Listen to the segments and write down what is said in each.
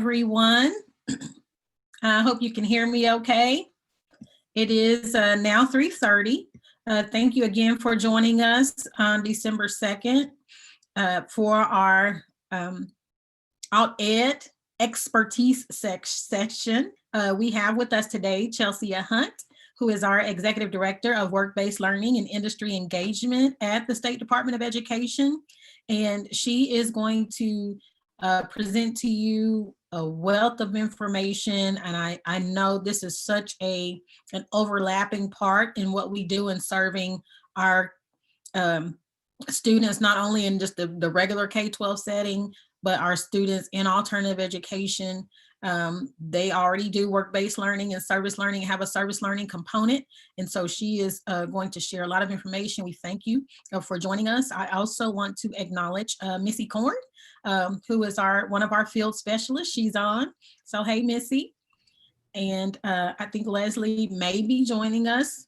Everyone. I hope you can hear me okay. It is now 3:30. Thank you again for joining us on December 2nd for our Alt Ed expertise session. We have with us today Chelsea Hunt, who is our Executive Director of Work-Based Learning and Industry Engagement at the State Department of Education. And she is going to present to you a wealth of information. And I know this is such an overlapping part in what we do in serving our students, not only in just the regular K-12 setting, but our students in alternative education. They already do work-based learning and service learning, have a service learning component. And so she is going to share a lot of information. We thank you for joining us. I also want to acknowledge Missy Korn, who is one of our field specialists. She's on. So, hey, Missy. And I think Leslie may be joining us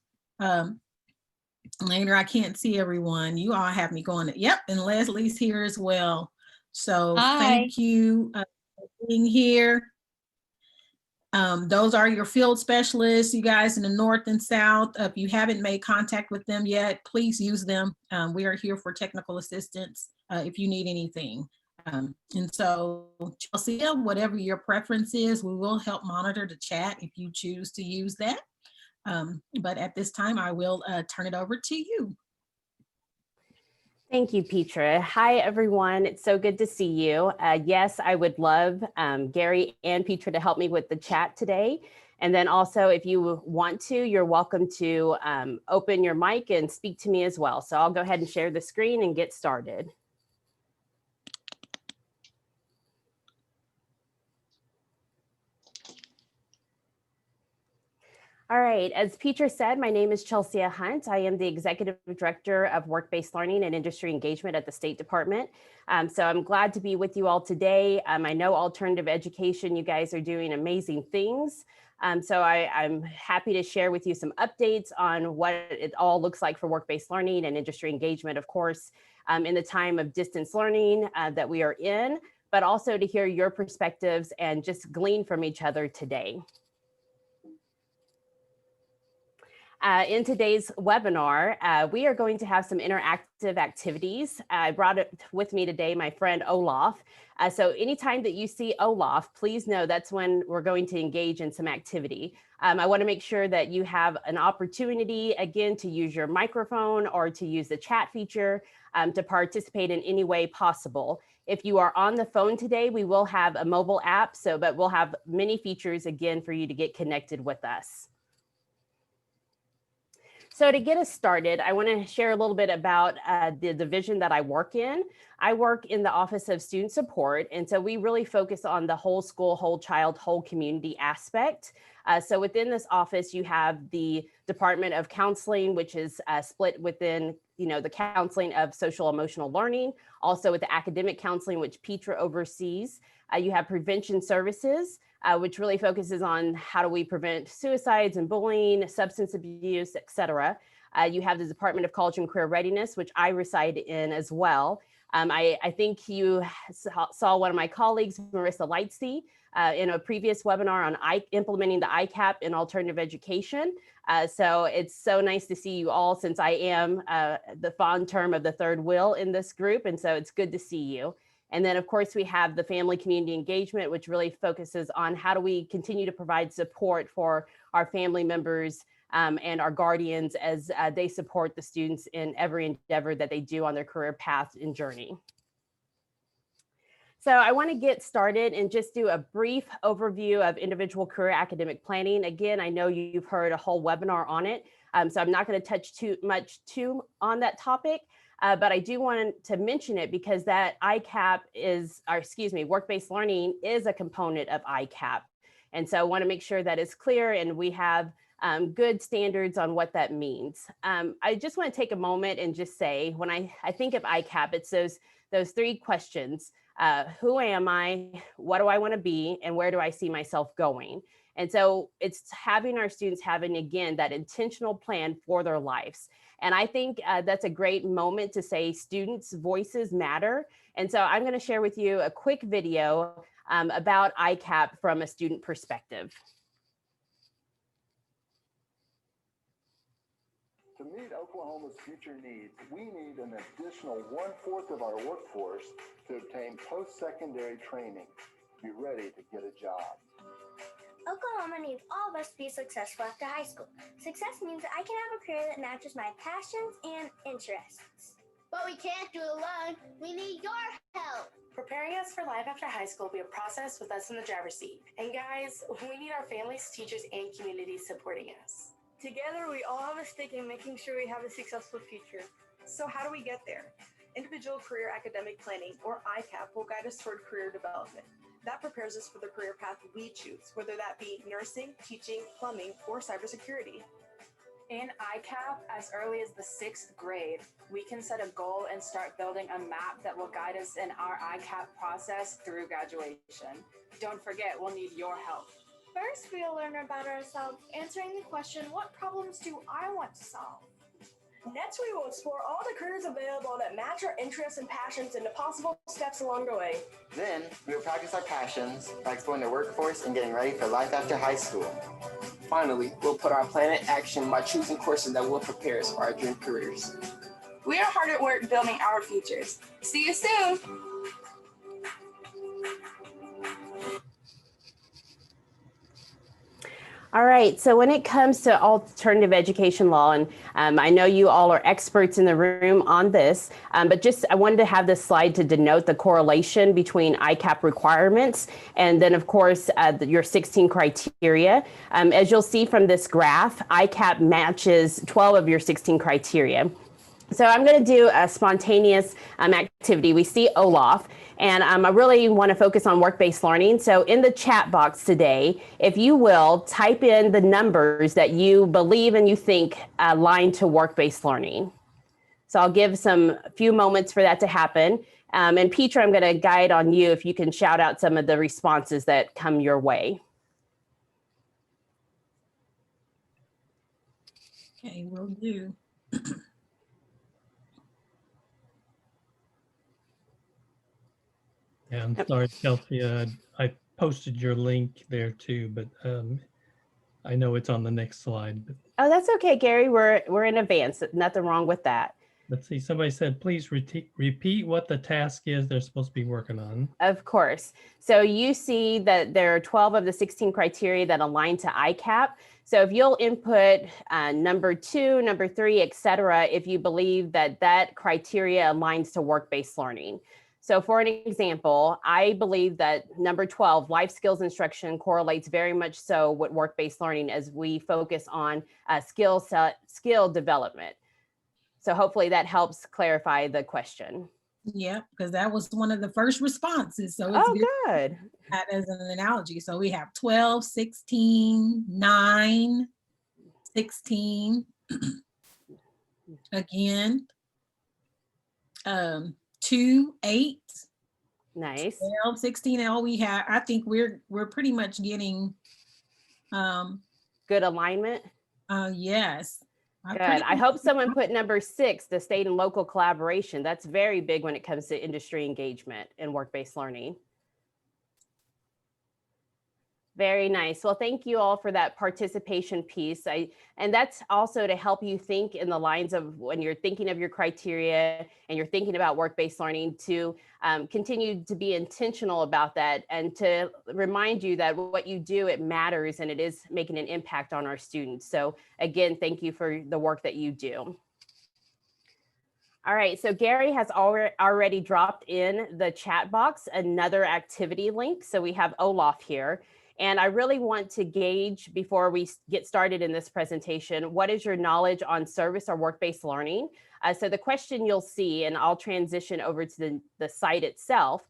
later. I can't see everyone. You all have me going. Yep, and Leslie's here as well. So thank you for being here. Those are your field specialists, you guys in the North and South. If you haven't made contact with them yet, please use them. We are here for technical assistance if you need anything. And so, Chelsea, whatever your preference is, we will help monitor the chat if you choose to use that. But at this time, I will turn it over to you. Thank you, Petra. Hi, everyone. It's so good to see you. Yes, I would love Gary and Petra to help me with the chat today. And then also, if you want to, you're welcome to open your mic and speak to me as well. So I'll go ahead and share the screen and get started. All right, as Petra said, my name is Chelsea Hunt. I am the Executive Director of Work-Based Learning and Industry Engagement at the State Department. So I'm glad to be with you all today. I know alternative education, you guys are doing amazing things. So I'm happy to share with you some updates on what it all looks like for work-based learning and industry engagement, of course, in the time of distance learning that we are in, but also to hear your perspectives and just glean from each other today. In today's webinar, we are going to have some interactive activities. I brought it with me today, my friend Olaf. So anytime that you see Olaf, please know that's when we're going to engage in some activity. I want to make sure that you have an opportunity, again, to use your microphone or to use the chat feature to participate in any way possible. If you are on the phone today, we will have a mobile app, but we'll have many features, again, for you to get connected with us. So to get us started, I want to share a little bit about the division that I work in. I work in the Office of Student Support, and so we really focus on the whole school, whole child, whole community aspect. So within this office, you have the Department of Counseling, which is split within the counseling of social emotional learning, also with the academic counseling, which Petra oversees. You have prevention services, which really focuses on how do we prevent suicides and bullying, substance abuse, et cetera. You have the Department of College and Career Readiness, which I reside in as well. I think you saw one of my colleagues, Marissa Lightsey, in a previous webinar on implementing the ICAP in alternative education. So it's so nice to see you all, since I am the fond term of the third wheel in this group. And so it's good to see you. And then, of course, we have the family community engagement, which really focuses on how do we continue to provide support for our family members and our guardians as they support the students in every endeavor that they do on their career path and journey. So I want to get started and just do a brief overview of individual career academic planning. Again, I know you've heard a whole webinar on it, so I'm not going to touch too much on that topic. But I do want to mention it because that ICAP is, or excuse me, work-based learning is a component of ICAP. And so I want to make sure that it's clear and we have good standards on what that means. I just want to take a moment and just say, when I think of ICAP, it's those three questions. Who am I? What do I want to be? And where do I see myself going? And so it's having our students having, again, that intentional plan for their lives. And I think that's a great moment to say students' voices matter. And so I'm going to share with you a quick video about ICAP from a student perspective. To meet Oklahoma's future needs, we need an additional 1/4 of our workforce to obtain post-secondary training to be ready to get a job. Oklahoma needs all of us to be successful after high school. Success means that I can have a career that matches my passions and interests. But we can't do it alone. We need your help. Preparing us for life after high school will be a process with us in the driver's seat. And guys, we need our families, teachers, and communities supporting us. Together, we all have a stake in making sure we have a successful future. So how do we get there? Individual Career Academic Planning, or ICAP, will guide us toward career development. That prepares us for the career path we choose, whether that be nursing, teaching, plumbing, or cybersecurity. In ICAP, as early as the 6th grade, we can set a goal and start building a map that will guide us in our ICAP process through graduation. Don't forget, we'll need your help. First, we'll learn about ourselves, answering the question, what problems do I want to solve? Next, we will explore all the careers available that match our interests and passions and the possible steps along the way. Then, we will practice our passions by exploring the workforce and getting ready for life after high school. Finally, we'll put our plan in action by choosing courses that will prepare us for our dream careers. We are hard at work building our futures. See you soon! All right, so when it comes to alternative education law, and I know you all are experts in the room on this, but just I wanted to have this slide to denote the correlation between ICAP requirements and then, of course, your 16 criteria. As you'll see from this graph, ICAP matches 12 of your 16 criteria. So I'm going to do a spontaneous activity. We see Olaf, and I really want to focus on work-based learning. So in the chat box today, if you will, type in the numbers that you believe and you think align to work-based learning. So I'll give a few moments for that to happen. And Petra, I'm going to guide on you if you can shout out some of the responses that come your way. Okay, will do. Yeah, I'm sorry, Kelsey. I posted your link there too, but I know it's on the next slide. But Oh, that's okay, Gary. We're in advance. Nothing wrong with that. let's see. Somebody said, please repeat what the task is they're supposed to be working on. Of course. So you see that there are 12 of the 16 criteria that align to ICAP. So if you'll input number 2, number 3, et cetera, if you believe that that criteria aligns to work-based learning. So for an example, I believe that number 12, life skills instruction, correlates very much so with work-based learning as we focus on skill development. So hopefully that helps clarify the question. Yeah, because that was one of the first responses. So it's good. That as an analogy. So we have 12, 16, 9, 16, again, 2, 8. Nice. 12, 16, all we have. I think we're pretty much getting good alignment. Yes. Good. I hope someone put number 6, the state and local collaboration. That's very big when it comes to industry engagement and work-based learning. Very nice. Well, thank you all for that participation piece. And that's also to help you think in the lines of when you're thinking of your criteria and you're thinking about work-based learning to continue to be intentional about that and to remind you that what you do, it matters and it is making an impact on our students. So again, thank you for the work that you do. All right, so Gary has already dropped in the chat box another activity link. So we have Olaf here. And I really want to gauge before we get started in this presentation, what is your knowledge on service or work-based learning? So the question you'll see, and I'll transition over to the site itself,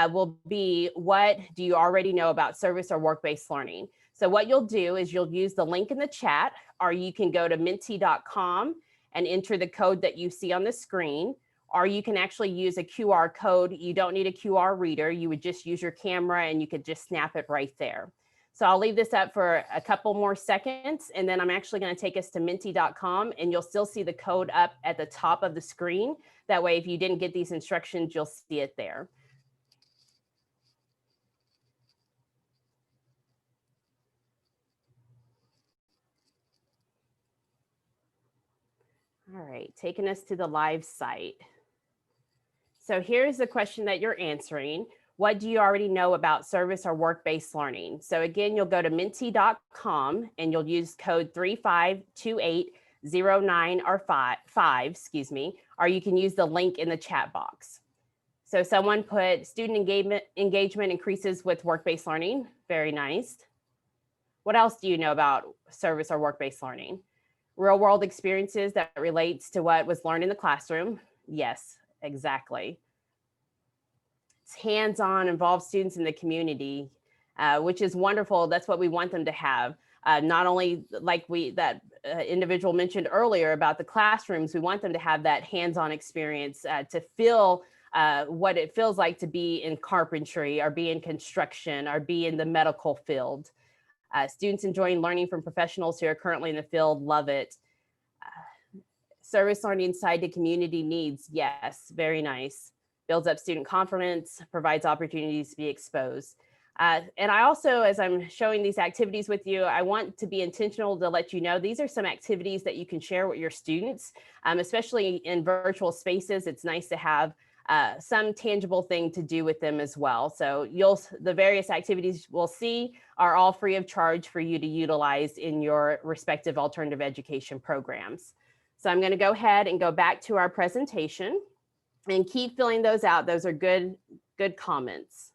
will be what do you already know about service or work-based learning? So what you'll do is you'll use the link in the chat, or you can go to menti.com and enter the code that you see on the screen, or you can actually use a QR code. You don't need a QR reader. You would just use your camera and you could just snap it right there. So I'll leave this up for a couple more seconds, and then I'm actually going to take us to menti.com, and you'll still see the code up at the top of the screen. That way, if you didn't get these instructions, you'll see it there. All right, taking us to the live site. So here's the question that you're answering. What do you already know about service or work-based learning? So again, you'll go to menti.com and you'll use code 352809 or 5, excuse me, or you can use the link in the chat box. So someone put student engagement increases with work-based learning. Very nice. What else do you know about service or work-based learning? Real world experiences that relates to what was learned in the classroom. Yes, exactly. It's hands-on, involves students in the community, which is wonderful. That's what we want them to have. Not only like that individual mentioned earlier about the classrooms, we want them to have that hands-on experience to feel what it feels like to be in carpentry or be in construction or be in the medical field. Students enjoying learning from professionals who are currently in the field love it. Service learning tied to community needs. Yes, very nice. Builds up student confidence, provides opportunities to be exposed. And I also, as I'm showing these activities with you, I want to be intentional to let you know these are some activities that you can share with your students, especially in virtual spaces. It's nice to have some tangible thing to do with them as well. So the various activities we'll see are all free of charge for you to utilize in your respective alternative education programs. So I'm going to go ahead and go back to our presentation and keep filling those out. Those are good comments.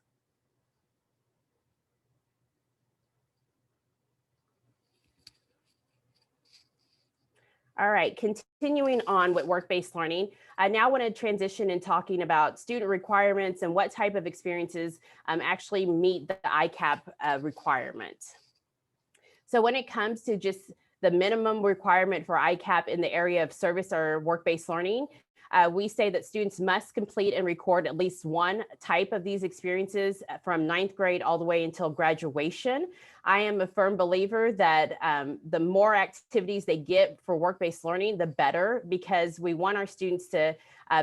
All right, continuing on with work-based learning, I now want to transition in talking about student requirements and what type of experiences actually meet the ICAP requirement. So when it comes to just the minimum requirement for ICAP in the area of service or work-based learning, we say that students must complete and record at least one type of these experiences from 9th grade all the way until graduation. I am a firm believer that the more activities they get for work-based learning, the better, because we want our students to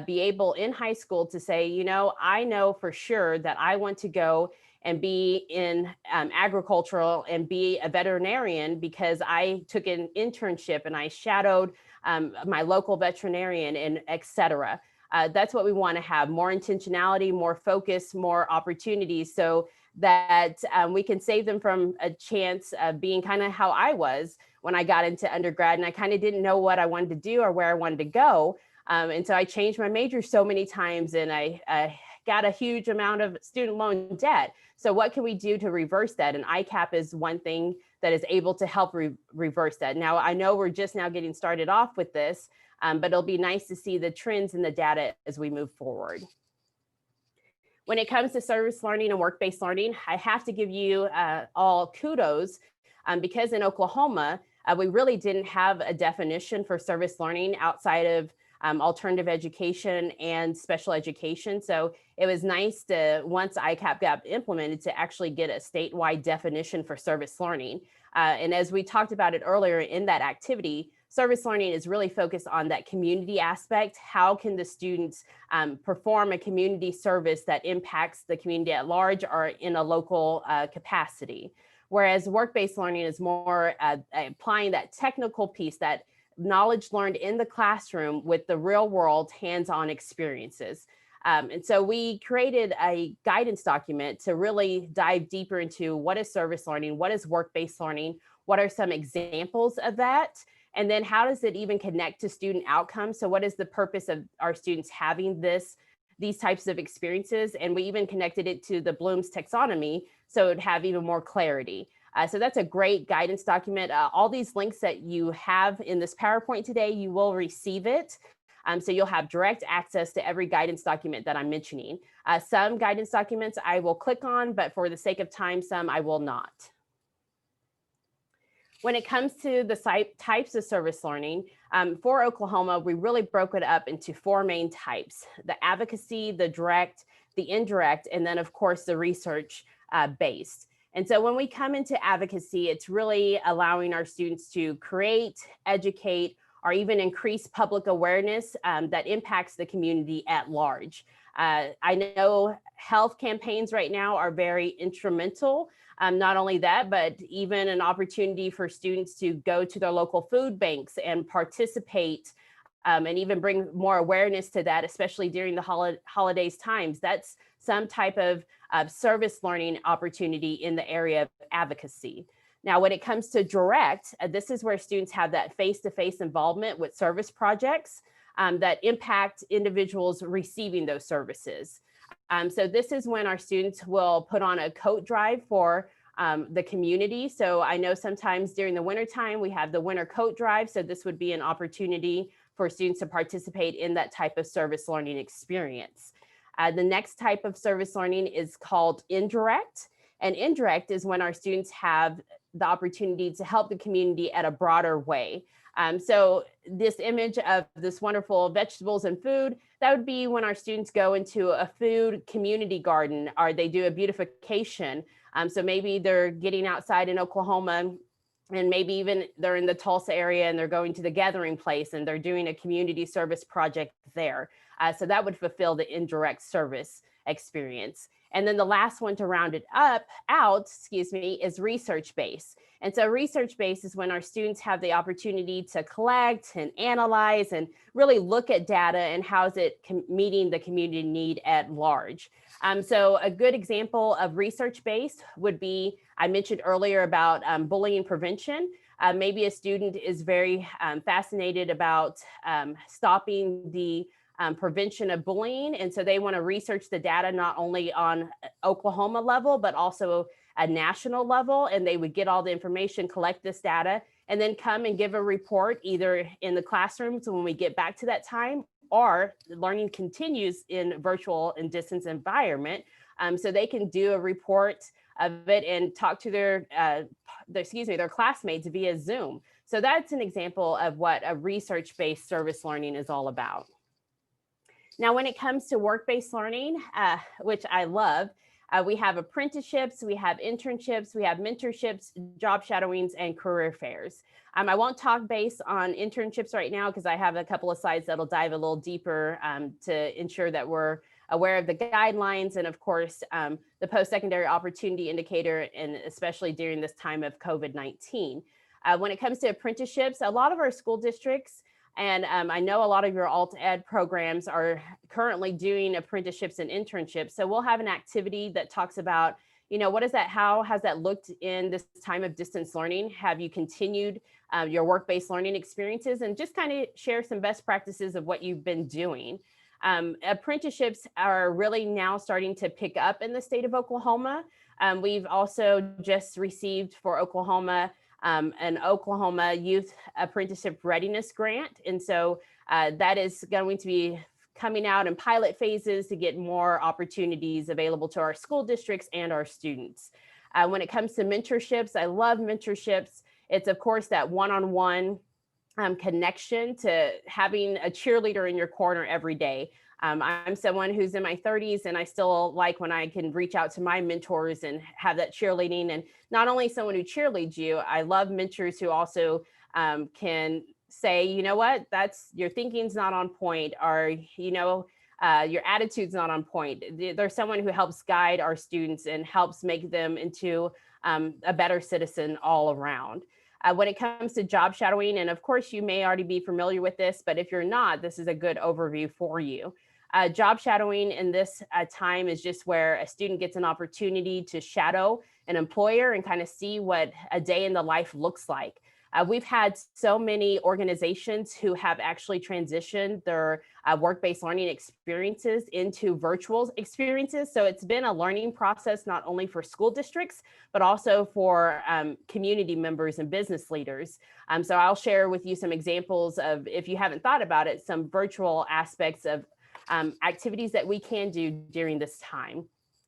be able in high school to say, you know, I know for sure that I want to go and be in agricultural and be a veterinarian because I took an internship and I shadowed my local veterinarian and et cetera. That's what we want to have: more intentionality, more focus, more opportunities, so that we can save them from a chance of being kind of how I was when I got into undergrad and I kind of didn't know what I wanted to do or where I wanted to go. And so I changed my major so many times and I got a huge amount of student loan debt. So what can we do to reverse that? And ICAP is one thing that is able to help reverse that. Now, I know we're just now getting started off with this, but it'll be nice to see the trends in the data as we move forward. When it comes to service learning and work-based learning, I have to give you all kudos because in Oklahoma, we really didn't have a definition for service learning outside of alternative education and special education. So it was nice to, once ICAP got implemented, to actually get a statewide definition for service learning. And as we talked about it earlier in that activity, service learning is really focused on that community aspect. How can the students perform a community service that impacts the community at large or in a local capacity? Whereas work-based learning is more applying that technical piece, that knowledge learned in the classroom with the real world hands-on experiences. And so we created a guidance document to really dive deeper into what is service learning, what is work-based learning, what are some examples of that, and then how does it even connect to student outcomes? So what is the purpose of our students having these types of experiences? And we even connected it to the Bloom's taxonomy so it would have even more clarity. So that's a great guidance document. All these links that you have in this PowerPoint today, you will receive it. So you'll have direct access to every guidance document that I'm mentioning. Some guidance documents I will click on, but for the sake of time, some I will not. When it comes to the types of service learning, for Oklahoma, we really broke it up into 4 main types: the advocacy, the direct, the indirect, and then of course the research based. And so when we come into advocacy, it's really allowing our students to create, educate, or even increase public awareness that impacts the community at large. I know health campaigns right now are very instrumental. Not only that, but even an opportunity for students to go to their local food banks and participate and even bring more awareness to that, especially during the holidays times. That's some type of service learning opportunity in the area of advocacy. Now, when it comes to direct, this is where students have that face-to-face involvement with service projects that impact individuals receiving those services. So this is when our students will put on a coat drive for the community. So I know sometimes during the wintertime, we have the winter coat drive. So this would be an opportunity for students to participate in that type of service learning experience. The next type of service learning is called indirect. And indirect is when our students have the opportunity to help the community at a broader way. So this image of this wonderful vegetables and food, that would be when our students go into a food community garden, or they do a beautification. So maybe they're getting outside in Oklahoma, and maybe even they're in the Tulsa area and they're going to the Gathering Place and they're doing a community service project there. So that would fulfill the indirect service experience. And then the last one to round it out, is research-based. And so research-based is when our students have the opportunity to collect and analyze and really look at data and how is it meeting the community need at large. So a good example of research-based would be, I mentioned earlier about bullying prevention. Maybe a student is very fascinated about stopping the prevention of bullying. And so they want to research the data not only on Oklahoma level, but also a national level. And they would get all the information, collect this data, and then come and give a report either in the classrooms when we get back to that time, or the learning continues in virtual and distance environment. So they can do a report of it and talk to their classmates via Zoom. So that's an example of what a research-based service learning is all about. Now, when it comes to work-based learning, which I love, we have apprenticeships, we have internships, we have mentorships, job shadowings, and career fairs. I won't talk based on internships right now because I have a couple of slides that'll dive a little deeper to ensure that we're aware of the guidelines and, of course, the post-secondary opportunity indicator, and especially during this time of COVID-19. When it comes to apprenticeships, a lot of our school districts, and I know a lot of your alt ed programs are currently doing apprenticeships and internships. So we'll have an activity that talks about, what is that? How has that looked in this time of distance learning? Have you continued your work-based learning experiences, and just kind of share some best practices of what you've been doing. Apprenticeships are really now starting to pick up in the state of Oklahoma. We've also just received for Oklahoma an Oklahoma Youth Apprenticeship Readiness Grant. And so that is going to be coming out in pilot phases to get more opportunities available to our school districts and our students. When it comes to mentorships, I love mentorships. It's, of course, that one-on-one connection to having a cheerleader in your corner every day. I'm someone who's in my 30s, and I still like when I can reach out to my mentors and have that cheerleading. And not only someone who cheerleads you, I love mentors who also can say, you know what, your thinking's not on point, or, your attitude's not on point. There's someone who helps guide our students and helps make them into a better citizen all around. When it comes to job shadowing, and of course you may already be familiar with this, but if you're not, this is a good overview for you. Job shadowing in this time is just where a student gets an opportunity to shadow an employer and kind of see what a day in the life looks like. We've had so many organizations who have actually transitioned their work-based learning experiences into virtual experiences. So it's been a learning process, not only for school districts, but also for community members and business leaders. So I'll share with you some examples of, if you haven't thought about it, some virtual aspects of activities that we can do during this time.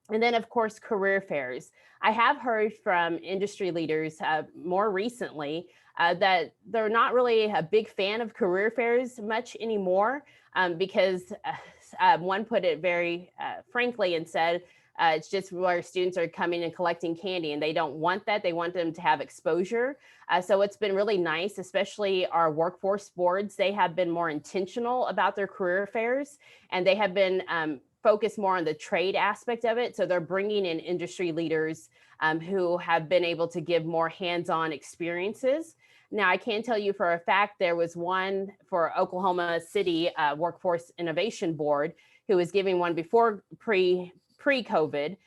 And then, of course, career fairs. I have heard from industry leaders more recently that they're not really a big fan of career fairs much anymore because one put it very frankly and said, it's just where students are coming and collecting candy, and they don't want that. They want them to have exposure. So it's been really nice, especially our workforce boards. They have been more intentional about their career fairs, and they have been focus more on the trade aspect of it. So they're bringing in industry leaders who have been able to give more hands-on experiences. Now, I can tell you for a fact, there was one for Oklahoma City Workforce Innovation Board who was giving one before pre-COVID,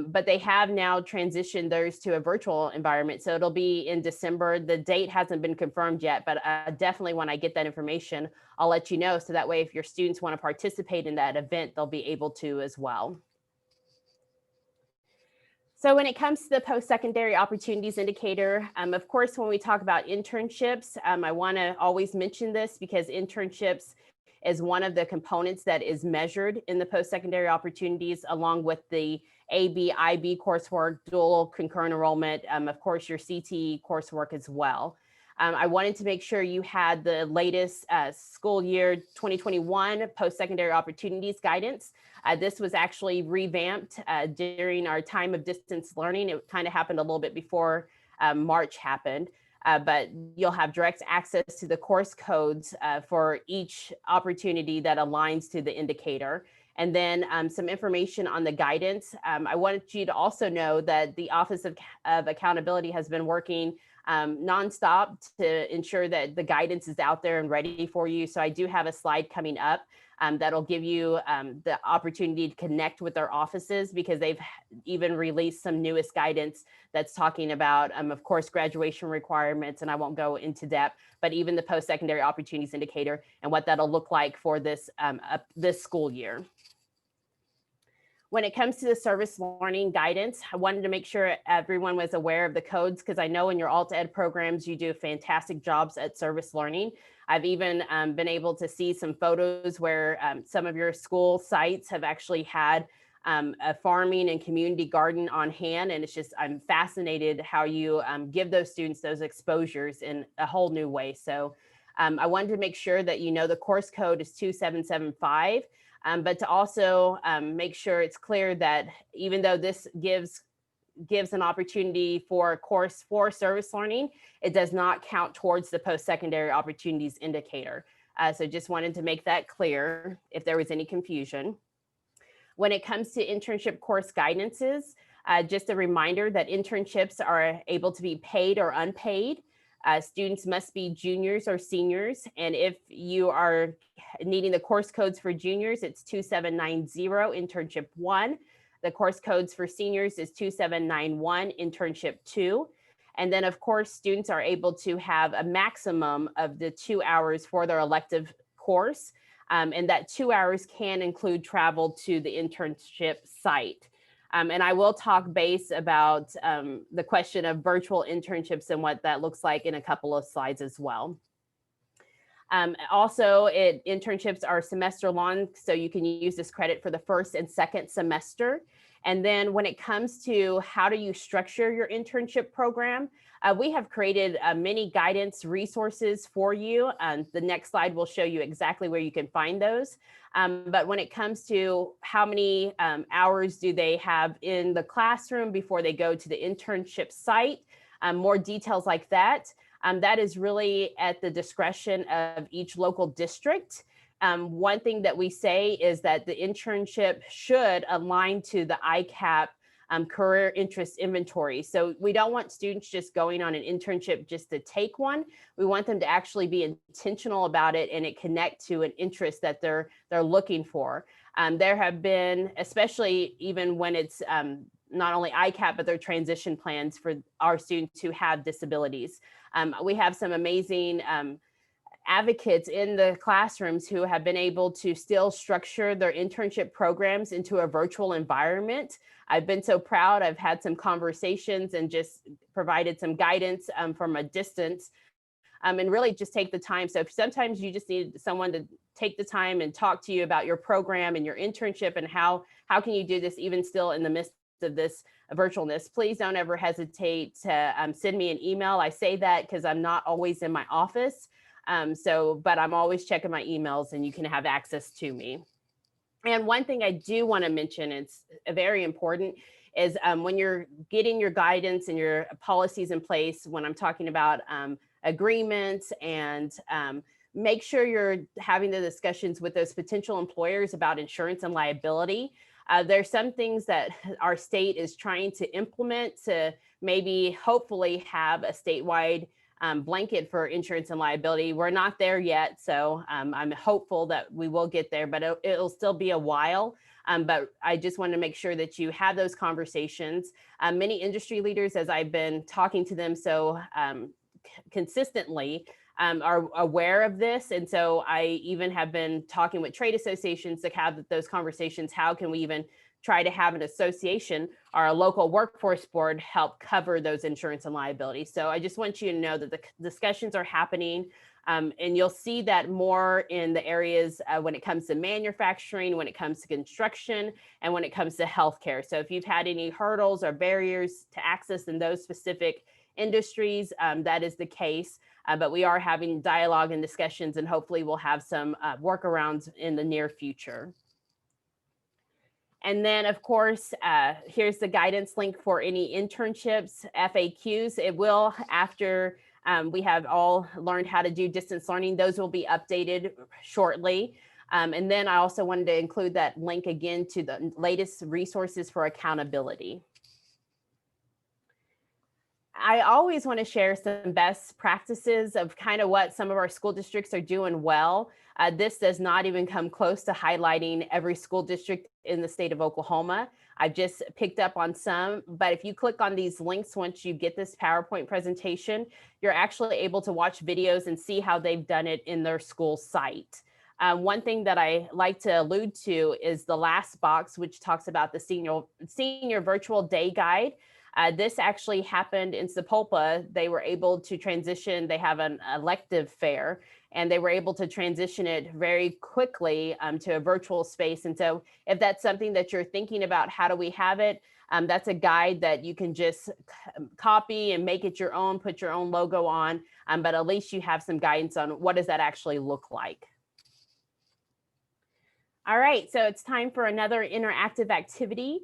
but they have now transitioned theirs to a virtual environment. So it'll be in December. The date hasn't been confirmed yet, but definitely when I get that information, I'll let you know. So that way, if your students want to participate in that event, they'll be able to as well. So when it comes to the post-secondary opportunities indicator, of course, when we talk about internships, I want to always mention this because internships is one of the components that is measured in the post-secondary opportunities, along with the AB, IB coursework, dual concurrent enrollment, of course, your CTE coursework as well. I wanted to make sure you had the latest school year 2021 post-secondary opportunities guidance. This was actually revamped during our time of distance learning. It kind of happened a little bit before March happened, but you'll have direct access to the course codes for each opportunity that aligns to the indicator. And then some information on the guidance. I wanted you to also know that the Office of Accountability has been working nonstop to ensure that the guidance is out there and ready for you. So I do have a slide coming up that'll give you the opportunity to connect with their offices, because they've even released some newest guidance that's talking about, of course, graduation requirements, and I won't go into depth, but even the post-secondary opportunities indicator and what that'll look like for this, this school year. When it comes to the service learning guidance, I wanted to make sure everyone was aware of the codes, because I know in your alt ed programs, you do fantastic jobs at service learning. I've even been able to see some photos where some of your school sites have actually had a farming and community garden on hand. And it's just, I'm fascinated how you give those students those exposures in a whole new way. So I wanted to make sure that you know the course code is 2775. But to also make sure it's clear that even though this gives an opportunity for a course for service learning, it does not count towards the post-secondary opportunities indicator. So just wanted to make that clear if there was any confusion. When it comes to internship course guidances, just a reminder that internships are able to be paid or unpaid. Students must be juniors or seniors. And if you are needing the course codes for juniors, it's 2790 internship 1. The course codes for seniors is 2791 internship 2. And then of course, students are able to have a maximum of the 2 hours for their elective course. And that 2 hours can include travel to the internship site. And I will talk base about the question of virtual internships and what that looks like in a couple of slides as well. Also, internships are semester long, so you can use this credit for the first and second semester. And then when it comes to how do you structure your internship program, we have created many guidance resources for you. The next slide will show you exactly where you can find those. But when it comes to how many hours do they have in the classroom before they go to the internship site, more details like that, that is really at the discretion of each local district. One thing that we say is that the internship should align to the ICAP career interest inventory. So we don't want students just going on an internship just to take one. We want them to actually be intentional about it and it connect to an interest that they're looking for. There have been, especially even when it's not only ICAP, but their transition plans for our students who have disabilities. We have some amazing advocates in the classrooms who have been able to still structure their internship programs into a virtual environment. I've been so proud. I've had some conversations and just provided some guidance from a distance and really just take the time. So if sometimes you just need someone to take the time and talk to you about your program and your internship and how can you do this even still in the midst of this virtualness, please don't ever hesitate to send me an email. I say that because I'm not always in my office. But I'm always checking my emails and you can have access to me. And one thing I do want to mention, it's very important, is when you're getting your guidance and your policies in place, when I'm talking about agreements and make sure you're having the discussions with those potential employers about insurance and liability. There's some things that our state is trying to implement to maybe hopefully have a statewide blanket for insurance and liability. We're not there yet, so I'm hopeful that we will get there, but it'll still be a while. But I just want to make sure that you have those conversations. Many industry leaders, as I've been talking to them so consistently, are aware of this. And so I even have been talking with trade associations to have those conversations. How can we even try to have an association or a local workforce board help cover those insurance and liability? So I just want you to know that the discussions are happening. And you'll see that more in the areas when it comes to manufacturing, when it comes to construction, and when it comes to healthcare. So if you've had any hurdles or barriers to access in those specific industries, that is the case. But we are having dialogue and discussions, and hopefully we'll have some workarounds in the near future. And then, of course, here's the guidance link for any internships, FAQs. It will, after we have all learned how to do distance learning, those will be updated shortly. And then I also wanted to include that link again to the latest resources for accountability. I always want to share some best practices of kind of what some of our school districts are doing well. This does not even come close to highlighting every school district in the state of Oklahoma. I've just picked up on some, but if you click on these links, once you get this PowerPoint presentation, you're actually able to watch videos and see how they've done it in their school site. One thing that I like to allude to is the last box, which talks about the senior virtual day guide. This actually happened in Sapulpa. They were able to transition. They have an elective fair, and they were able to transition it very quickly to a virtual space. And so if that's something that you're thinking about, how do we have it? That's a guide that you can just copy and make it your own, put your own logo on, but at least you have some guidance on what does that actually look like. All right, so it's time for another interactive activity.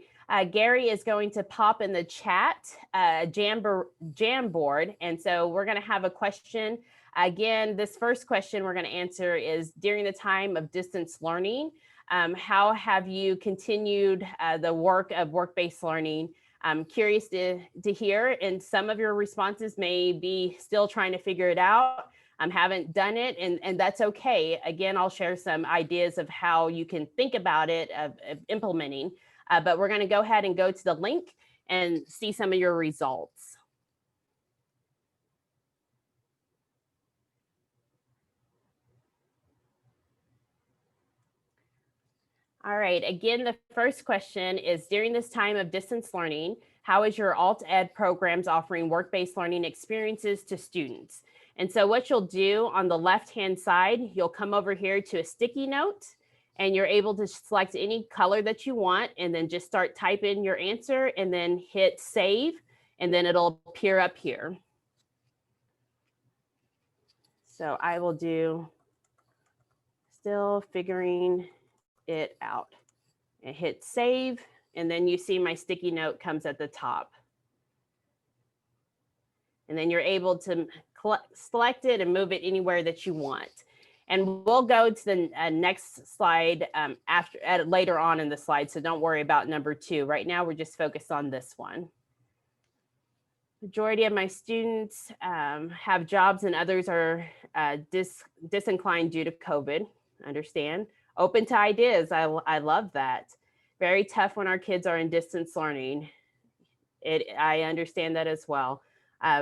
Gary is going to pop in the chat Jamboard. And so we're going to have a question. Again, this first question we're going to answer is, during the time of distance learning, how have you continued the work of work-based learning? I'm curious to hear, and some of your responses may be still trying to figure it out. Haven't done it, and that's okay. Again, I'll share some ideas of how you can think about it, of implementing. But we're going to go ahead and go to the link and see some of your results. All right, again, the first question is, during this time of distance learning, how is your alt ed programs offering work-based learning experiences to students? And so what you'll do on the left-hand side, you'll come over here to a sticky note, and you're able to select any color that you want, and then just start typing your answer and then hit save, and then it'll appear up here. So I will do still figuring it out, and hit save, and then you see my sticky note comes at the top. And then you're able to select it and move it anywhere that you want. And we'll go to the next slide later on in the slide, so don't worry about number 2. Right now, we're just focused on this one. Majority of my students have jobs, and others are disinclined due to COVID. Understand. Open to ideas. I love that. Very tough when our kids are in distance learning. I understand that as well.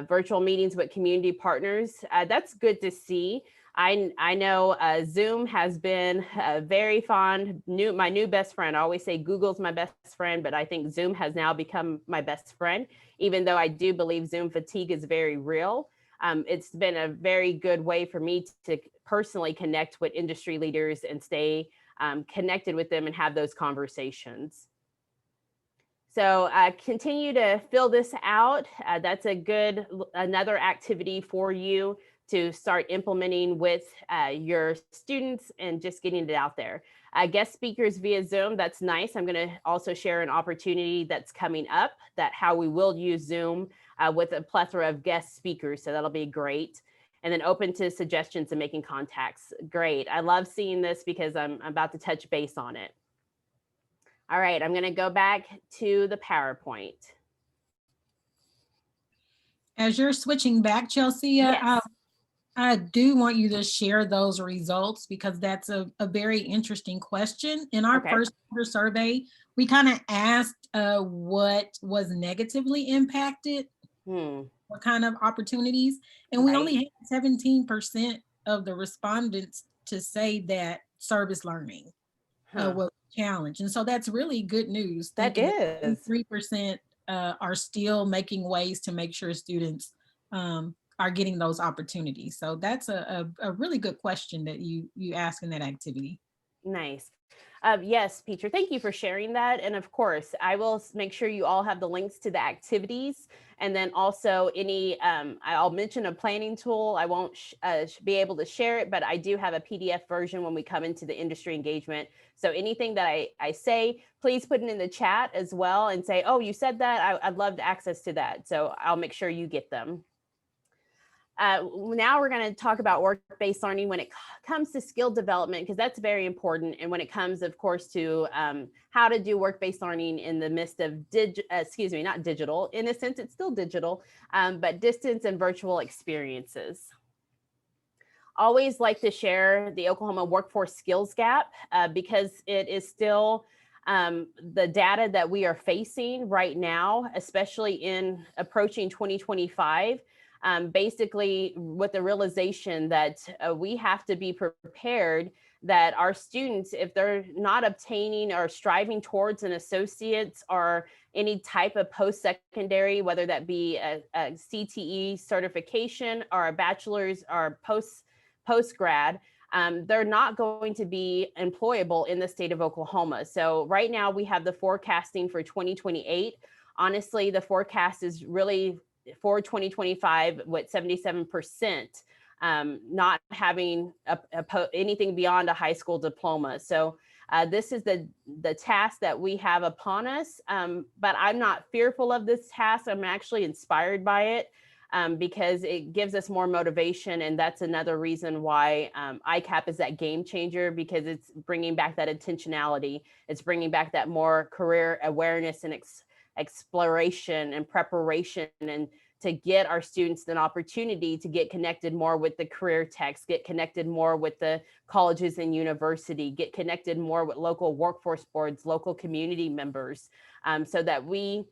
Virtual meetings with community partners. That's good to see. I know Zoom has been very fond, my new best friend. I always say Google's my best friend, but I think Zoom has now become my best friend, even though I do believe Zoom fatigue is very real. It's been a very good way for me to personally connect with industry leaders and stay connected with them and have those conversations. So continue to fill this out. That's another activity for you to start implementing with your students and just getting it out there. Guest speakers via Zoom, that's nice. I'm going to also share an opportunity that's coming up, that how we will use Zoom with a plethora of guest speakers. So that'll be great. And then open to suggestions and making contacts. Great. I love seeing this because I'm about to touch base on it. All right, I'm going to go back to the PowerPoint. As you're switching back, Chelsea, Yes. I do want you to share those results because that's a very interesting question. In our first quarter survey, we kind of asked what was negatively impacted, what kind of opportunities, and we only had 17% of the respondents to say that service learning was a challenge. And so that's really good news. That is. 3% are still making ways to make sure students are getting those opportunities. So that's a really good question that you ask in that activity. Nice. Yes, Peter, thank you for sharing that. And of course, I will make sure you all have the links to the activities. And then also I'll mention a planning tool. I won't be able to share it, but I do have a PDF version when we come into the industry engagement. So anything that I say, please put it in the chat as well and say, oh, you said that, I'd love access to that. So I'll make sure you get them. Now we're going to talk about work-based learning when it comes to skill development, because that's very important. And when it comes, of course, to how to do work-based learning in the midst of not digital, in a sense, it's still digital, but distance and virtual experiences. Always like to share the Oklahoma workforce skills gap because it is still the data that we are facing right now, especially in approaching 2025. Basically with the realization that we have to be prepared that our students, if they're not obtaining or striving towards an associate's or any type of post-secondary, whether that be a CTE certification or a bachelor's or post-grad, they're not going to be employable in the state of Oklahoma. So right now we have the forecasting for 2028. Honestly, the forecast is really for 2025 with 77% not having anything beyond a high school diploma. So this is the task that we have upon us, but I'm not fearful of this task. I'm actually inspired by it because it gives us more motivation. And that's another reason why ICAP is that game changer, because it's bringing back that intentionality. It's bringing back that more career awareness and exploration and preparation, and to get our students an opportunity to get connected more with the career techs, get connected more with the colleges and university, get connected more with local workforce boards, local community members, so that we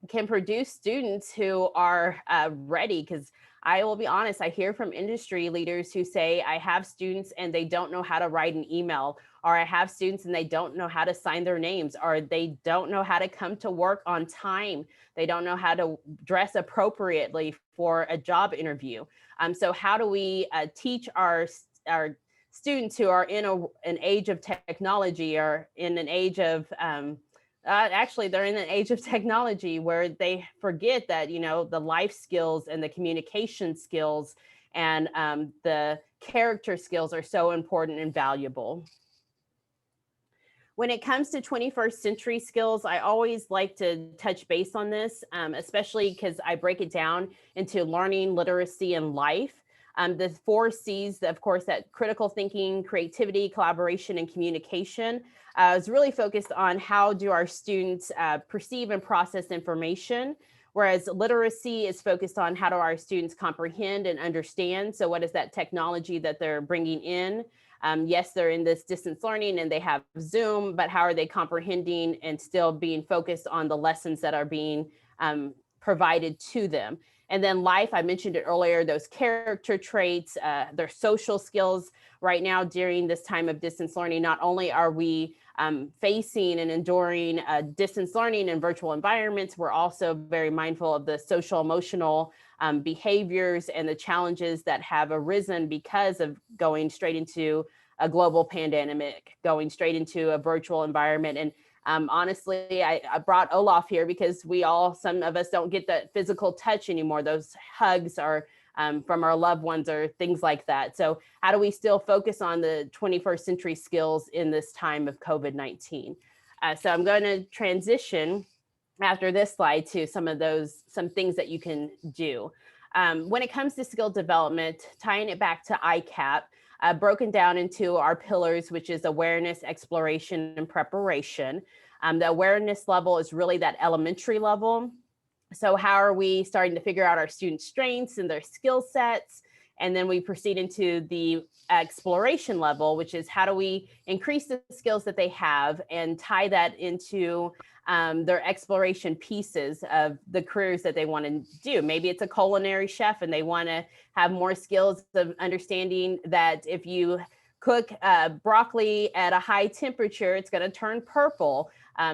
can produce students who are ready. Because I will be honest, I hear from industry leaders who say, I have students and they don't know how to write an email, or I have students and they don't know how to sign their names, or they don't know how to come to work on time. They don't know how to dress appropriately for a job interview. So how do we teach our students who are in an age of technology, or in an age of actually, they're in an age of technology where they forget that, the life skills and the communication skills and the character skills are so important and valuable. When it comes to 21st century skills, I always like to touch base on this, especially because I break it down into learning, literacy, and life. The 4 C's, of course, that critical thinking, creativity, collaboration, and communication is really focused on how do our students perceive and process information, whereas literacy is focused on how do our students comprehend and understand. So what is that technology that they're bringing in? Yes, they're in this distance learning and they have Zoom, but how are they comprehending and still being focused on the lessons that are being provided to them? And then life, I mentioned it earlier, those character traits, their social skills. Right now during this time of distance learning, not only are we facing and enduring distance learning in virtual environments, we're also very mindful of the social emotional behaviors and the challenges that have arisen because of going straight into a global pandemic, going straight into a virtual environment. And honestly, I brought Olaf here because some of us don't get that physical touch anymore. Those hugs are from our loved ones or things like that. So how do we still focus on the 21st century skills in this time of COVID-19? So I'm going to transition after this slide to some things that you can do. When it comes to skill development, tying it back to ICAP, broken down into our pillars, which is awareness, exploration, and preparation. The awareness level is really that elementary level. So how are we starting to figure out our students' strengths and their skill sets? And then we proceed into the exploration level, which is how do we increase the skills that they have and tie that into their exploration pieces of the careers that they want to do. Maybe it's a culinary chef and they want to have more skills of understanding that if you cook broccoli at a high temperature, it's going to turn purple.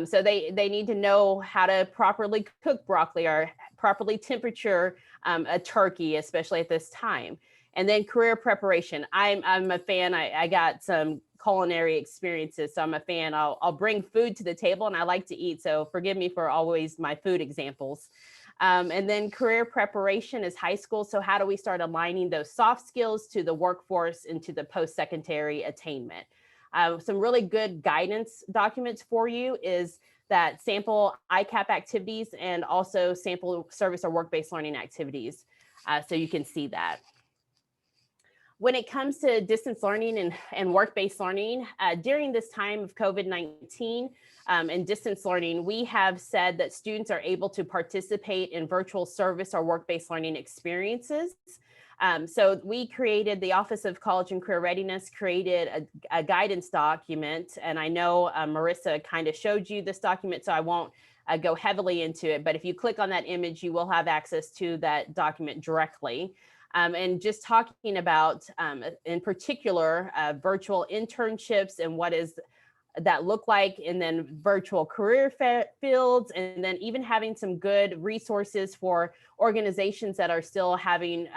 So they need to know how to properly cook broccoli or properly temperature a turkey, especially at this time. And then career preparation. I'm a fan. I got some culinary experiences, so I'm a fan. I'll bring food to the table and I like to eat. So forgive me for always my food examples. And then career preparation is high school. So how do we start aligning those soft skills to the workforce and to the post-secondary attainment? Some really good guidance documents for you is that sample ICAP activities and also sample service or work-based learning activities. So you can see that. When it comes to distance learning and work-based learning, during this time of COVID-19 and distance learning, we have said that students are able to participate in virtual service or work-based learning experiences. So we created, the Office of College and Career Readiness created a guidance document. And I know Marissa kind of showed you this document, so I won't go heavily into it. But if you click on that image, you will have access to that document directly. And just talking about, in particular, virtual internships and what is that look like, and then virtual career fields, and then even having some good resources for organizations that are still having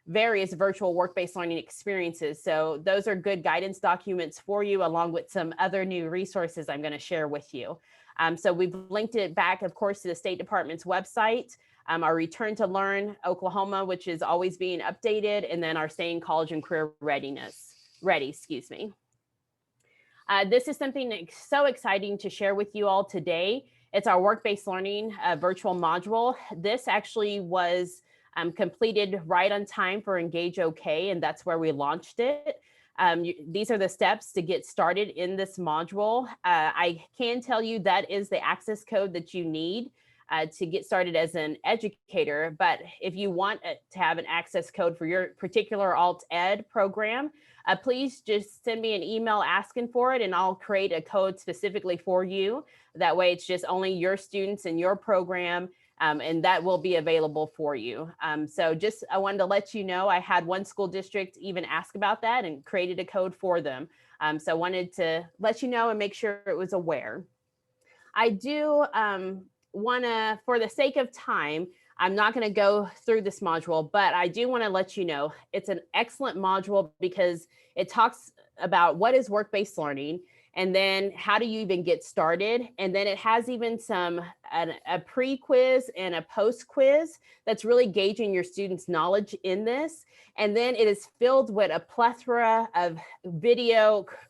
various virtual work-based learning experiences. So those are good guidance documents for you, along with some other new resources I'm going to share with you. So we've linked it back, of course, to the State Department's website. Our Return to Learn Oklahoma, which is always being updated, and then our Staying College and Career Ready, excuse me. This is something so exciting to share with you all today. It's our work-based learning virtual module. This actually was completed right on time for Engage OK, and that's where we launched it. These are the steps to get started in this module. I can tell you that is the access code that you need to get started as an educator. But if you want to have an access code for your particular alt ed program, please just send me an email asking for it and I'll create a code specifically for you. That way it's just only your students and your program, and that will be available for you. So just, I wanted to let you know, I had one school district even ask about that and created a code for them. So I wanted to let you know and make sure it was aware. I do want to, for the sake of time, I'm not going to go through this module, but I do want to let you know it's an excellent module because it talks about what is work-based learning, and then how do you even get started? And then it has even a pre-quiz and a post-quiz that's really gauging your students' knowledge in this. And then it is filled with a plethora of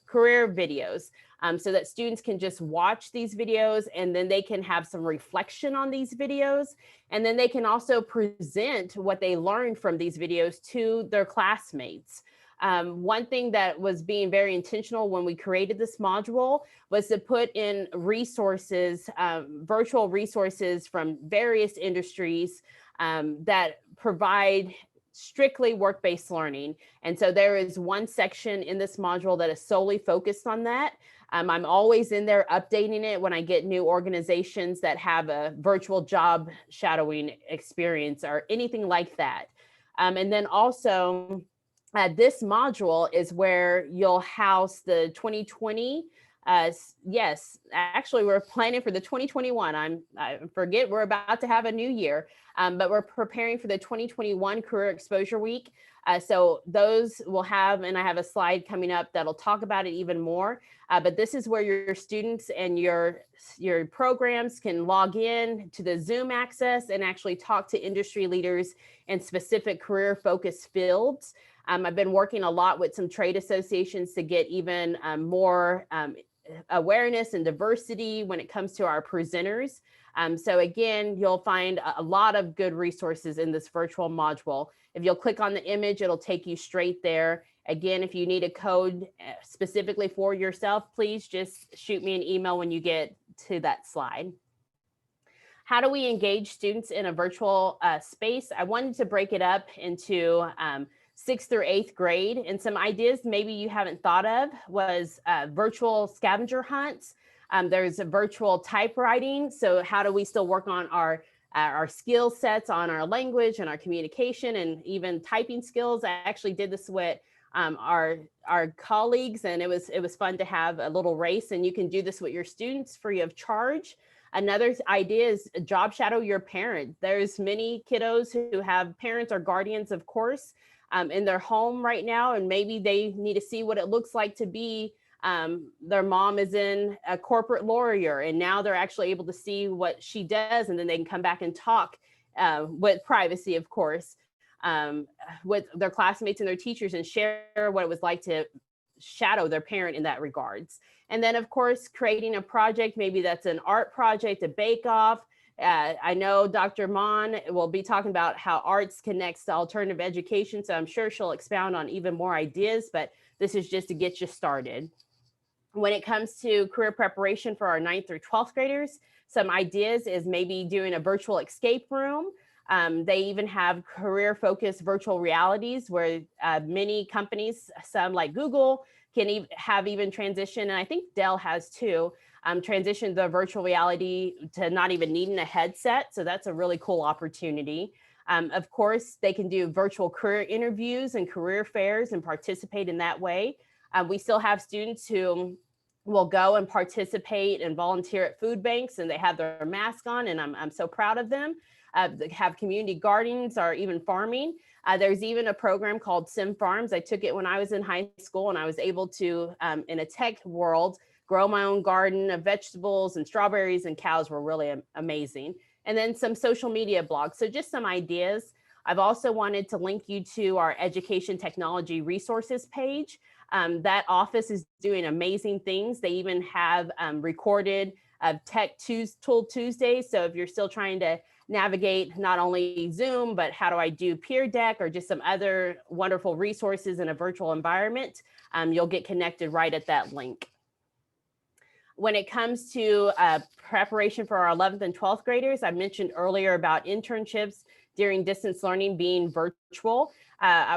career videos, so that students can just watch these videos and then they can have some reflection on these videos. And then they can also present what they learned from these videos to their classmates. One thing that was being very intentional when we created this module was to put in resources, virtual resources from various industries that provide strictly work-based learning. And so there is one section in this module that is solely focused on that. I'm always in there updating it when I get new organizations that have a virtual job shadowing experience or anything like that. And then also, this module is where you'll house the 2020. Yes, actually, we're planning for the 2021. I forget we're about to have a new year, but we're preparing for the 2021 Career Exposure Week. So those will have, and I have a slide coming up that'll talk about it even more. But this is where your students and your programs can log in to the Zoom access and actually talk to industry leaders in specific career-focused fields. I've been working a lot with some trade associations to get even more awareness and diversity when it comes to our presenters. So again, you'll find a lot of good resources in this virtual module. If you'll click on the image, it'll take you straight there. Again, if you need a code specifically for yourself, please just shoot me an email when you get to that slide. How do we engage students in a virtual space? I wanted to break it up into 6th through 8th grade, and some ideas maybe you haven't thought of was virtual scavenger hunts. There's a virtual typewriting. So how do we still work on our skill sets on our language and our communication and even typing skills? I actually did this with our colleagues, and it was fun to have a little race, and you can do this with your students free of charge. Another idea is job shadow your parent. There's many kiddos who have parents or guardians, of course, in their home right now, and maybe they need to see what it looks like to be their mom is in a corporate lawyer, and now they're actually able to see what she does, and then they can come back and talk with privacy, of course, with their classmates and their teachers and share what it was like to shadow their parent in that regards. And then, of course, creating a project, maybe that's an art project, a bake-off. I know Dr. Mon will be talking about how arts connects to alternative education, so I'm sure she'll expound on even more ideas, but this is just to get you started. When it comes to career preparation for our 9th through 12th graders, some ideas is maybe doing a virtual escape room. They even have career-focused virtual realities where many companies, some like Google, can have even transition, and I think Dell has too, transitioned the virtual reality to not even needing a headset. So that's a really cool opportunity. Of course, they can do virtual career interviews and career fairs and participate in that way. We still have students who will go and participate and volunteer at food banks, and they have their mask on, and I'm so proud of them. They have community gardens or even farming. There's even a program called Sim Farms. I took it when I was in high school, and I was able to, in a tech world, grow my own garden of vegetables, and strawberries and cows were really amazing. And then some social media blogs. So just some ideas. I've also wanted to link you to our education technology resources page. That office is doing amazing things. They even have recorded Tech Tool Tuesdays. So if you're still trying to navigate not only Zoom, but how do I do Peer Deck or just some other wonderful resources in a virtual environment, you'll get connected right at that link. When it comes to preparation for our 11th and 12th graders, I mentioned earlier about internships during distance learning being virtual.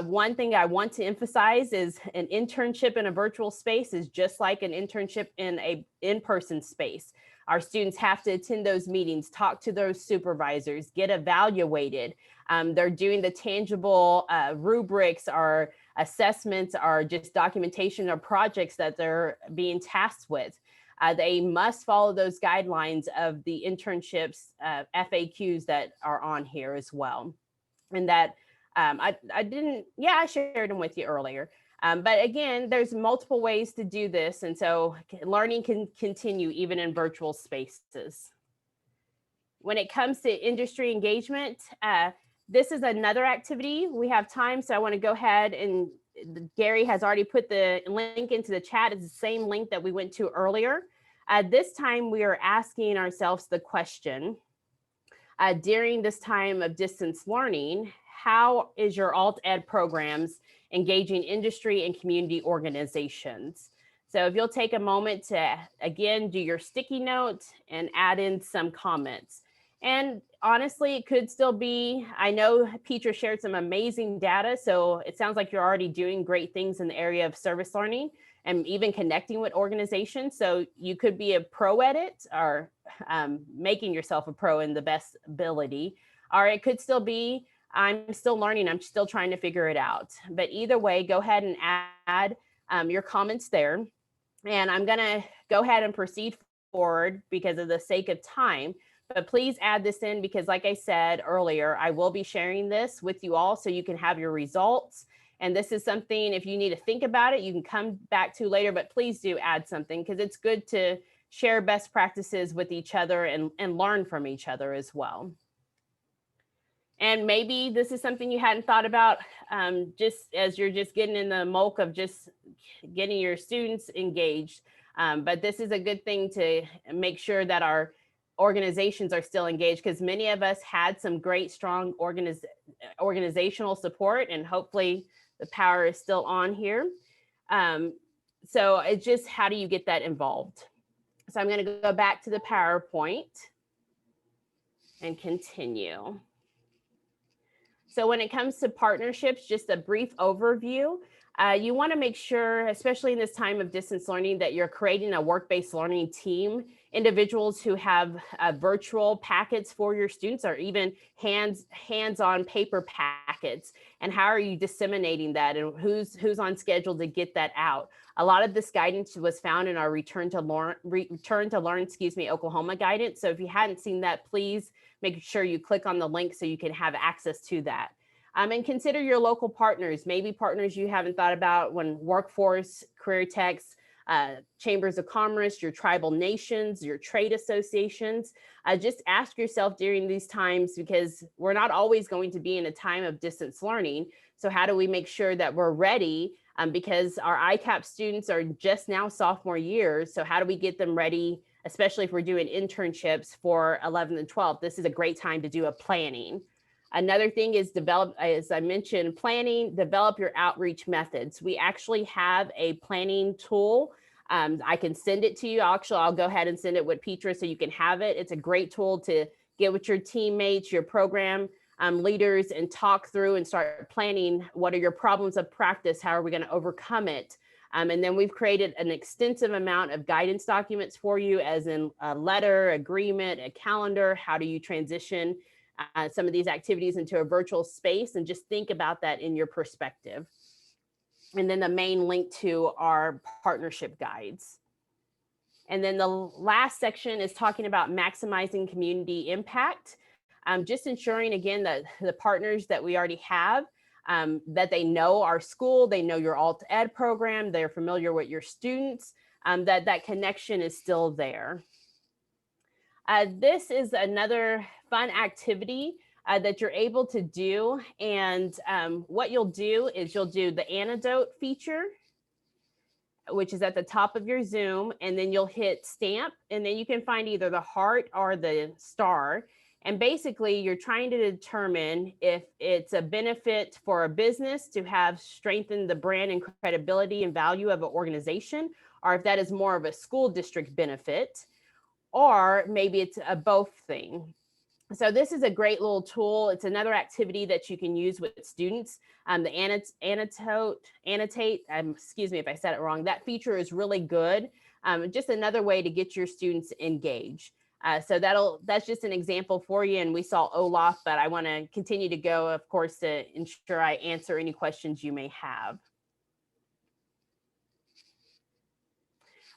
One thing I want to emphasize is an internship in a virtual space is just like an internship in an in-person space. Our students have to attend those meetings, talk to those supervisors, get evaluated. They're doing the tangible rubrics or assessments or just documentation or projects that they're being tasked with. They must follow those guidelines of the internships FAQs that are on here as well. And that I shared them with you earlier. But again, there's multiple ways to do this. And so learning can continue even in virtual spaces. When it comes to industry engagement, this is another activity. We have time, so I want to go ahead and Gary has already put the link into the chat. It's the same link that we went to earlier. This time we are asking ourselves the question, during this time of distance learning, how is your alt ed programs engaging industry and community organizations? So if you'll take a moment to, again, do your sticky note and add in some comments. And honestly, it could still be, I know Petra shared some amazing data, so it sounds like you're already doing great things in the area of service learning and even connecting with organizations. So you could be a pro at it or making yourself a pro in the best ability, or it could still be, I'm still learning, I'm still trying to figure it out. But either way, go ahead and add your comments there. And I'm gonna go ahead and proceed forward because of the sake of time. But please add this in because like I said earlier, I will be sharing this with you all so you can have your results. And this is something, if you need to think about it, you can come back to later, but please do add something because it's good to share best practices with each other and learn from each other as well. And maybe this is something you hadn't thought about just as you're just getting in the muck of just getting your students engaged. But this is a good thing to make sure that our organizations are still engaged, because many of us had some great, strong organizational support, and hopefully the power is still on here. So it's just, how do you get that involved? So I'm going to go back to the PowerPoint and continue. So when it comes to partnerships, just a brief overview. You want to make sure, especially in this time of distance learning, that you're creating a work-based learning team, individuals who have virtual packets for your students, or even hands-on paper packets. And how are you disseminating that, and who's on schedule to get that out? A lot of this guidance was found in our Return to Learn, Oklahoma guidance. So if you hadn't seen that, please make sure you click on the link so you can have access to that. And consider your local partners, maybe partners you haven't thought about, when workforce, career techs, chambers of commerce, your tribal nations, your trade associations. Just ask yourself during these times, because we're not always going to be in a time of distance learning. So how do we make sure that we're ready? Because our ICAP students are just now sophomore years. So how do we get them ready, especially if we're doing internships for 11th and 12th? This is a great time to do a planning. Another thing is develop, as I mentioned, planning, develop your outreach methods. We actually have a planning tool. I can send it to you. I'll go ahead and send it with Petra so you can have it. It's a great tool to get with your teammates, your program leaders, and talk through and start planning. What are your problems of practice? How are we going to overcome it? And then we've created an extensive amount of guidance documents for you, as in a letter, agreement, a calendar. How do you transition some of these activities into a virtual space? And just think about that in your perspective. And then the main link to our partnership guides. And then the last section is talking about maximizing community impact. Just ensuring, again, that the partners that we already have, that they know our school, they know your alt ed program, they're familiar with your students, that connection is still there. This is another fun activity that you're able to do. And what you'll do is you'll do the antidote feature, which is at the top of your Zoom, and then you'll hit stamp, and then you can find either the heart or the star. And basically you're trying to determine if it's a benefit for a business to have strengthened the brand and credibility and value of an organization, or if that is more of a school district benefit, or maybe it's a both thing. So this is a great little tool. It's another activity that you can use with students. The annotate, excuse me if I said it wrong, that feature is really good. Just another way to get your students engaged. So that's just an example for you. And we saw Olaf, but I want to continue to go, of course, to ensure I answer any questions you may have.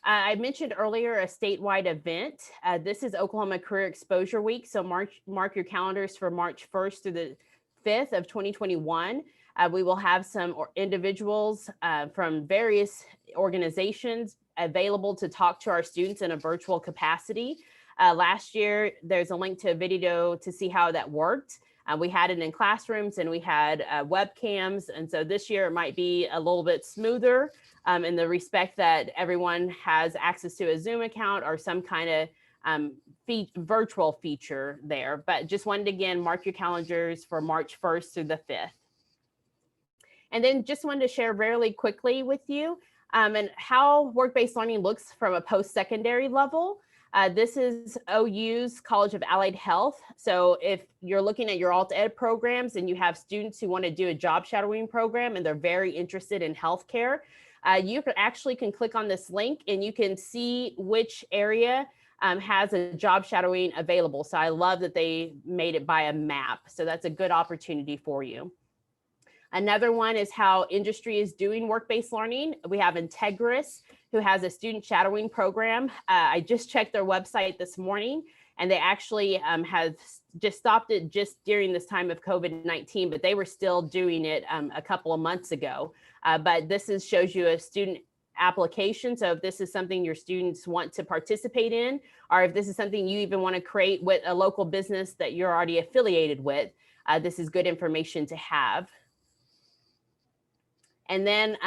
I mentioned earlier a statewide event. This is Oklahoma Career Exposure Week. So mark your calendars for March 1st through the 5th of 2021. We will have some individuals from various organizations available to talk to our students in a virtual capacity. Last year, there's a link to a video to see how that worked. We had it in classrooms and we had webcams. And so this year it might be a little bit smoother in the respect that everyone has access to a Zoom account or some kind of virtual feature there. But just wanted to, again, mark your calendars for March 1st through the 5th. And then just wanted to share really quickly with you and how work-based learning looks from a post-secondary level. This is OU's College of Allied Health. So if you're looking at your alt ed programs and you have students who want to do a job shadowing program and they're very interested in healthcare, you can click on this link and you can see which area has a job shadowing available. So I love that they made it by a map. So that's a good opportunity for you. Another one is how industry is doing work-based learning. We have Integris, who has a student shadowing program. I just checked their website this morning, and they actually have just stopped it just during this time of COVID-19, but they were still doing it a couple of months ago. But this shows you a student application. So if this is something your students want to participate in, or if this is something you even want to create with a local business that you're already affiliated with, this is good information to have. And then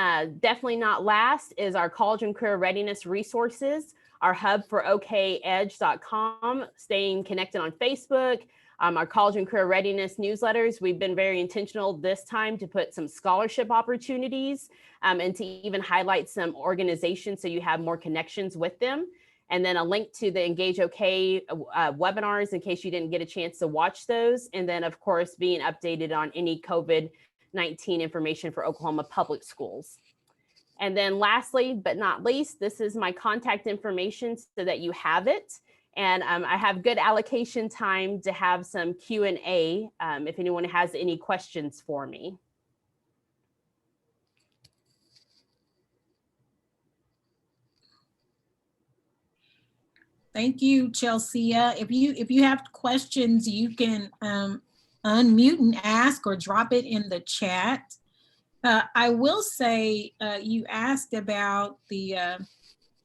definitely not last is our college and career readiness resources. our hub for okedge.com, staying connected on Facebook, our college and career readiness newsletters. We've been very intentional this time to put some scholarship opportunities and to even highlight some organizations so you have more connections with them. And then a link to the Engage OK webinars in case you didn't get a chance to watch those. And then, of course, being updated on any COVID-19 information for Oklahoma public schools. And then lastly, but not least, this is my contact information so that you have it. And I have good allocation time to have some Q&A if anyone has any questions for me. Thank you, Chelsea. If you have questions, you can unmute and ask or drop it in the chat. I will say you asked about the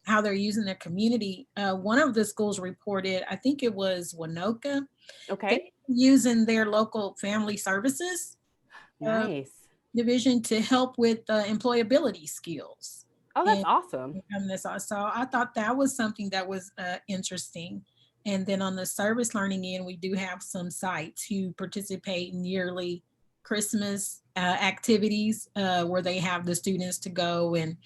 how they're using their community. One of the schools reported, I think it was Winoka, okay, using their local family services division to help with employability skills. Oh, that's awesome. So I thought that was something that was interesting. And then on the service learning end, we do have some sites who participate in yearly Christmas activities where they have the students to go and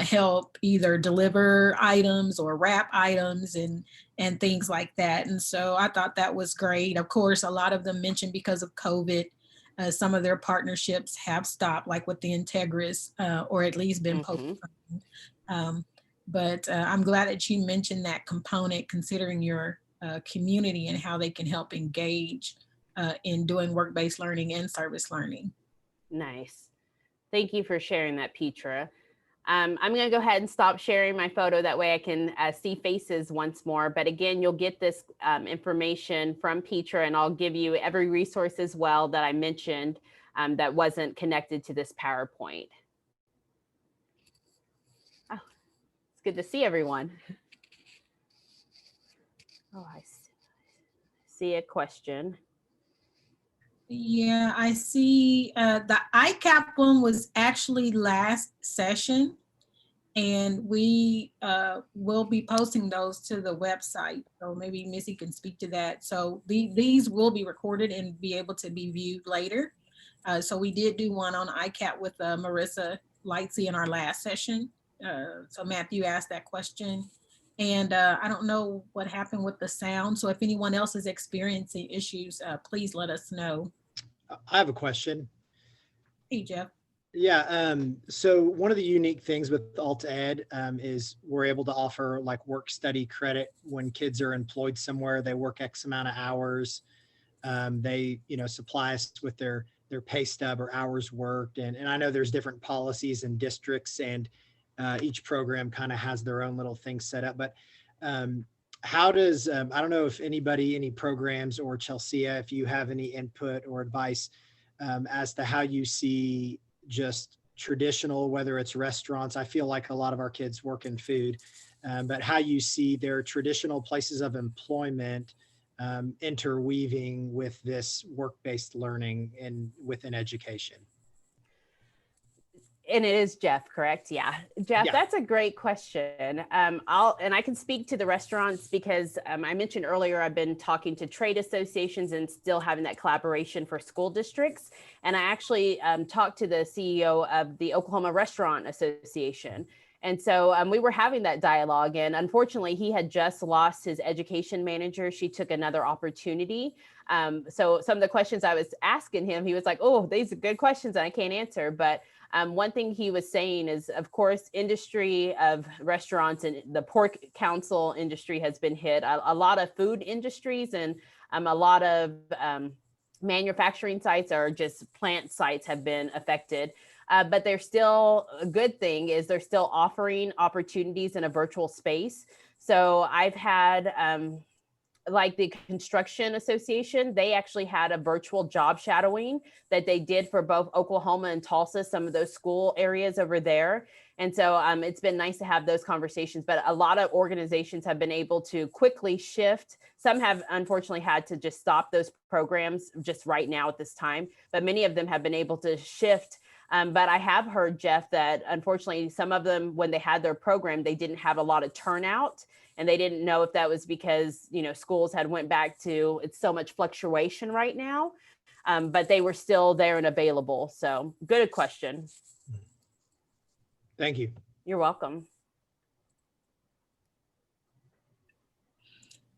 help either deliver items or wrap items and things like that. And so I thought that was great. Of course, a lot of them mentioned because of COVID, some of their partnerships have stopped, like with the Integris, or at least been postponed. But I'm glad that you mentioned that component, considering your community and how they can help engage in doing work-based learning and service learning. Nice. Thank you for sharing that, Petra. I'm going to go ahead and stop sharing my photo. That way I can see faces once more. But again, you'll get this information from Petra, and I'll give you every resource as well that I mentioned that wasn't connected to this PowerPoint. Oh, it's good to see everyone. Oh, I see a question. Yeah, I see the ICAP one was actually last session, and we will be posting those to the website. So maybe Missy can speak to that. So these will be recorded and be able to be viewed later. So we did do one on ICAP with Marissa Lightsey in our last session. So Matthew asked that question. And I don't know what happened with the sound. So if anyone else is experiencing issues, please let us know. I have a question. Hey, Jeff. Yeah, so one of the unique things with Alt Ed is we're able to offer like work study credit when kids are employed somewhere. They work X amount of hours. They, supply us with their pay stub or hours worked. And I know there's different policies and districts, and each program kind of has their own little thing set up. But how does, I don't know if any programs, or Chelsea, if you have any input or advice as to how you see just traditional, whether it's restaurants. I feel like a lot of our kids work in food, but how you see their traditional places of employment interweaving with this work-based learning and within education. And it is Jeff, correct? Yeah, Jeff, Yeah. That's a great question. And I can speak to the restaurants because I mentioned earlier, I've been talking to trade associations and still having that collaboration for school districts. And I actually talked to the CEO of the Oklahoma Restaurant Association. And so we were having that dialogue, and unfortunately he had just lost his education manager. She took another opportunity. So some of the questions I was asking him, he was like, oh, these are good questions and I can't answer. But one thing he was saying is, of course, industry of restaurants and the pork council industry has been hit. A lot of food industries and a lot of manufacturing sites or just plant sites have been affected. But there's still a good thing is they're still offering opportunities in a virtual space. So I've had like the construction association, they actually had a virtual job shadowing that they did for both Oklahoma and Tulsa, some of those school areas over there. And so it's been nice to have those conversations, but a lot of organizations have been able to quickly shift. Some have unfortunately had to just stop those programs just right now at this time, but many of them have been able to shift But I have heard, Jeff, that unfortunately some of them, when they had their program, they didn't have a lot of turnout, and they didn't know if that was because, you know, schools had went back to, it's so much fluctuation right now, but they were still there and available. So good question. Thank you. You're welcome.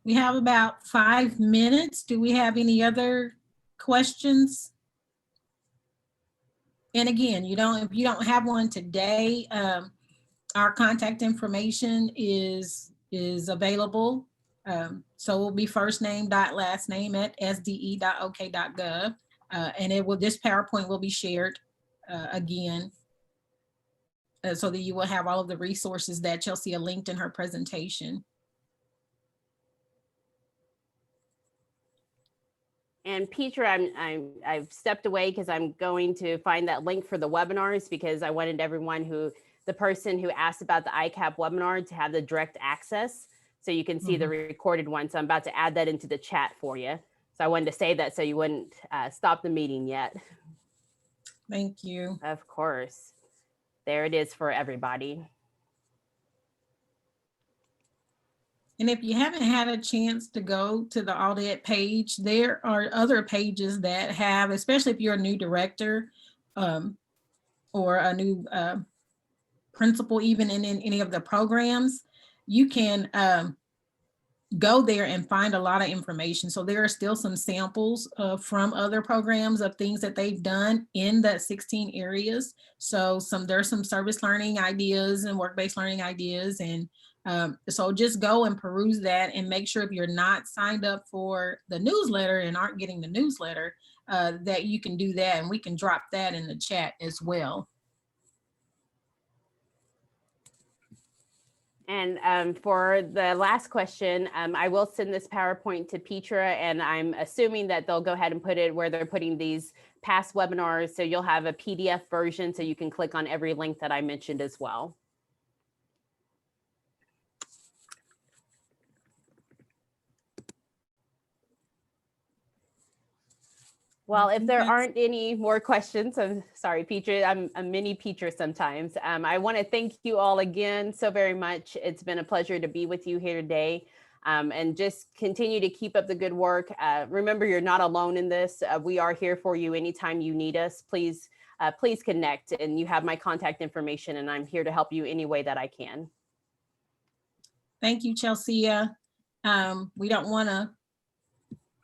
We have about 5 minutes. Do we have any other questions? And again, if you don't have one today, our contact information is available. So it will be first name dot last name at sde.ok.gov. And this PowerPoint will be shared again, so that you will have all of the resources that Chelsea linked in her presentation. And Petra, I've stepped away because I'm going to find that link for the webinars, because I wanted the person who asked about the ICAP webinar to have the direct access, so you can see the recorded one. So I'm about to add that into the chat for you. So I wanted to say that so you wouldn't stop the meeting yet. Thank you. Of course. There it is for everybody. And if you haven't had a chance to go to the Audit page, there are other pages that have, especially if you're a new director or a new principal, even in any of the programs, you can go there and find a lot of information. So there are still some samples from other programs of things that they've done in the 16 areas. So there's some service learning ideas and work-based learning ideas. And so just go and peruse that, and make sure if you're not signed up for the newsletter and aren't getting the newsletter, that you can do that, and we can drop that in the chat as well. And for the last question, I will send this PowerPoint to Petra, and I'm assuming that they'll go ahead and put it where they're putting these past webinars. So you'll have a PDF version, so you can click on every link that I mentioned as well. Well, if there aren't any more questions, I'm sorry, Petra, I'm a mini Petra sometimes. I want to thank you all again so very much. It's been a pleasure to be with you here today, and just continue to keep up the good work. Remember, you're not alone in this. We are here for you anytime you need us. Please connect, and you have my contact information, and I'm here to help you any way that I can. Thank you, Chelsea. We don't want to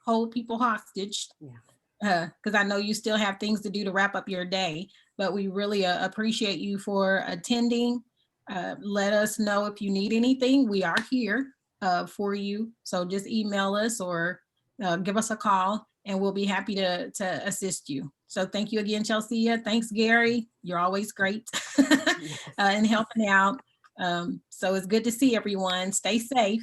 hold people hostage. Yeah. Because I know you still have things to do to wrap up your day, but we really appreciate you for attending. Let us know if you need anything. We are here for you. So just email us or give us a call, and we'll be happy to assist you. So thank you again, Chelsea. Thanks, Gary. You're always great in helping out. So it's good to see everyone. Stay safe.